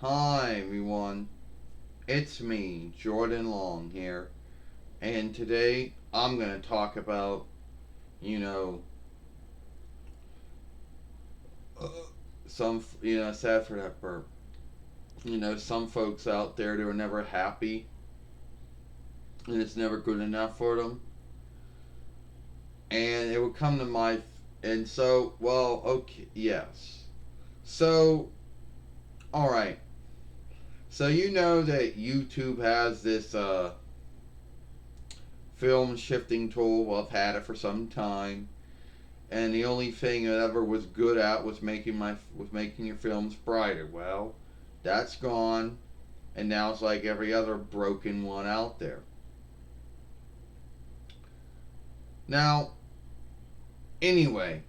Hi everyone, it's me, Jordan Long here, and today I'm going to talk about, you know, uh, sad for that burp. Some folks out there that are never happy and it's never good enough for them. And it would come to and so, well, okay, yes. So, alright. So, you know that YouTube has this, film shifting tool. Well, I've had it for some time, and the only thing it ever was good at was making your films brighter. Well, that's gone, and now it's like every other broken one out there. Now, anyway,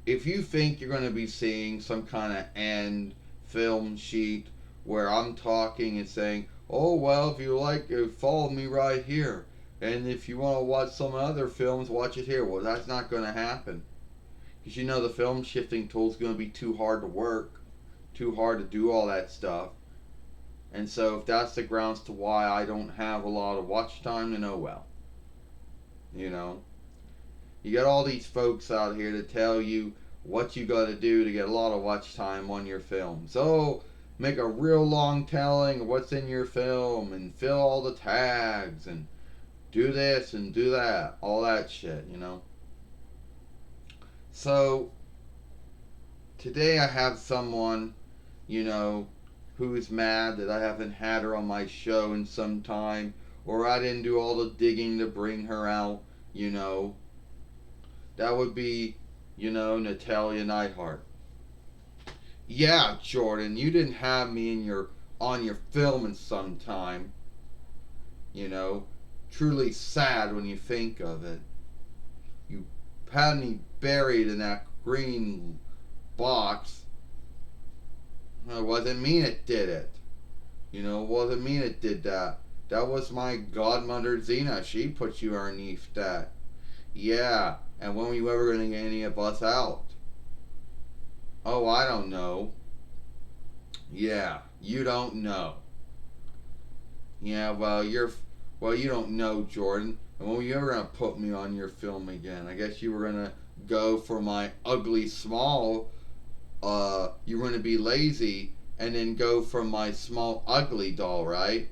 if you think you're going to be seeing some kind of end film sheet where I'm talking and saying, "Oh well, if you like, follow me right here," and if you want to watch some other films, watch it here. Well, that's not going to happen because the film shifting tool is going to be too hard to work, too hard to do all that stuff. And so, if that's the grounds to why I don't have a lot of watch time, then oh well. You know, you got all these folks out here to tell you what you got to do to get a lot of watch time on your film. So, make a real long telling of what's in your film and fill all the tags and do this and do that, all that shit. So, today I have someone, you know, who's mad that I haven't had her on my show in some time, or I didn't do all the digging to bring her out, you know. That would be, Natalia Neidhart. Yeah, Jordan, you didn't have me on your film in some time, you know. Truly sad when you think of it. You had me buried in that green box. It wasn't me that did it. It wasn't me that did that. That was my godmother Zena. She put you underneath that. Yeah, and when were you ever going to get any of us out? Oh, I don't know. Yeah, you don't know. Yeah, well, you don't know, Jordan. And when were you ever going to put me on your film again? I guess you were going to go for my ugly small, you were going to be lazy and then go for my small ugly doll, right?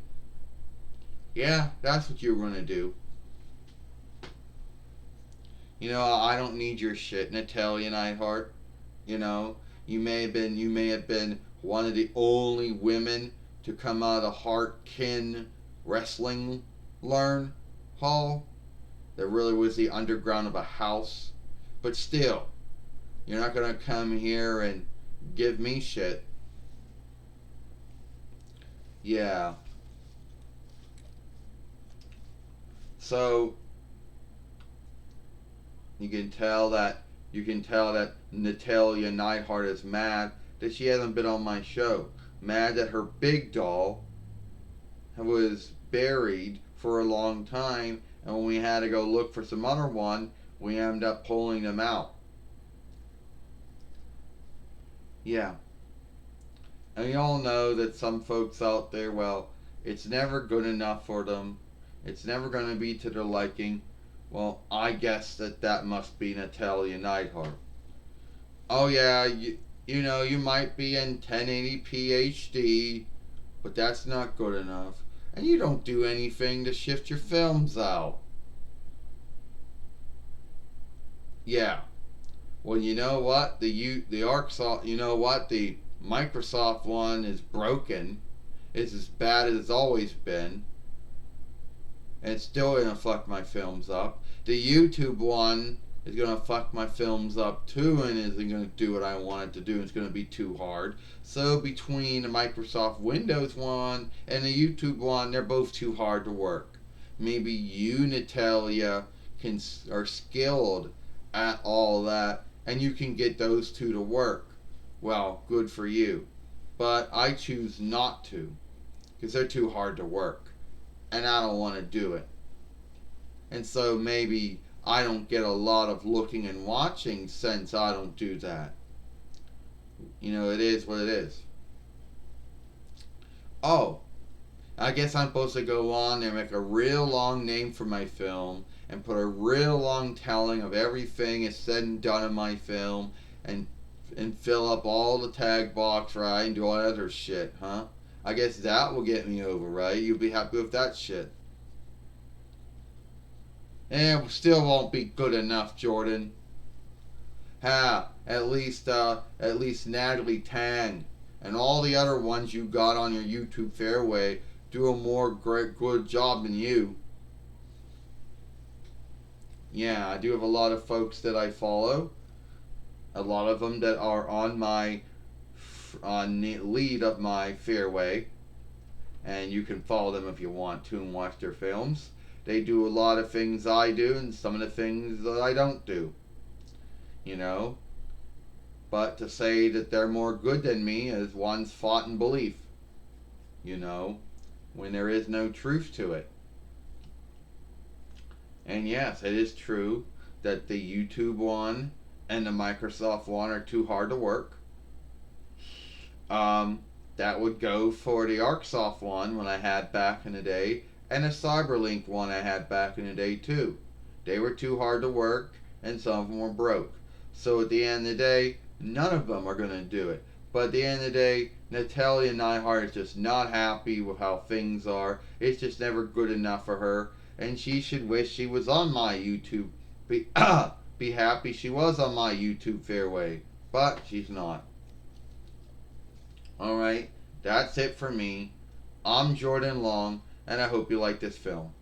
Yeah, that's what you were going to do. I don't need your shit, Natalia Neidhart. You know, you may have been one of the only women to come out of Hartkin Wrestling Learn Hall. That really was the underground of a house. But still, you're not gonna come here and give me shit. Yeah. So you can tell that Natalia Neidhart is mad that she hasn't been on my show. Mad that her big doll was buried for a long time, and when we had to go look for some other one, we ended up pulling them out. Yeah, and we all know that some folks out there, well, it's never good enough for them. It's never going to be to their liking. Well, I guess that must be Natalia Neidhart. Oh yeah, you might be in 1080p HD, but that's not good enough. And you don't do anything to shift your films out. Yeah. Well, you know what? The Arcsoft, you know what? The Microsoft one is broken. It's as bad as it's always been. And it's still gonna fuck my films up. The YouTube one is gonna fuck my films up too, and isn't gonna do what I want it to do. It's gonna be too hard. So between the Microsoft Windows one and the YouTube one, they're both too hard to work. Maybe you, Natalia, are skilled at all that, and you can get those two to work. Well, good for you. But I choose not to, because they're too hard to work, and I don't want to do it. And so maybe I don't get a lot of looking and watching since I don't do that. It is what it is. Oh, I guess I'm supposed to go on and make a real long name for my film and put a real long telling of everything is said and done in my film and fill up all the tag box, right, and do all that other shit, huh? I guess that will get me over, right? You'll be happy with that shit. And it still won't be good enough, Jordan. Ha, at least Natalie Tang and all the other ones you got on your YouTube fairway do a more great good job than you. Yeah, I do have a lot of folks that I follow. A lot of them that are on my on the lead of my fairway, and you can follow them if you want to and watch their films. They do a lot of things I do and some of the things that I don't do. You know, but to say that they're more good than me is one's fought in belief. You know, when there is no truth to it. And yes, it is true that the YouTube one and the Microsoft one are too hard to work. That would go for the ArcSoft one when I had back in the day, and the CyberLink one I had back in the day too. They were too hard to work, and some of them were broke. So at the end of the day, none of them are going to do it. But at the end of the day, Natalia Neihart is just not happy with how things are. It's just never good enough for her, and she should wish she was on my YouTube. Be, be happy she was on my YouTube fairway, but she's not. Alright, that's it for me. I'm Jordan Long, and I hope you like this film.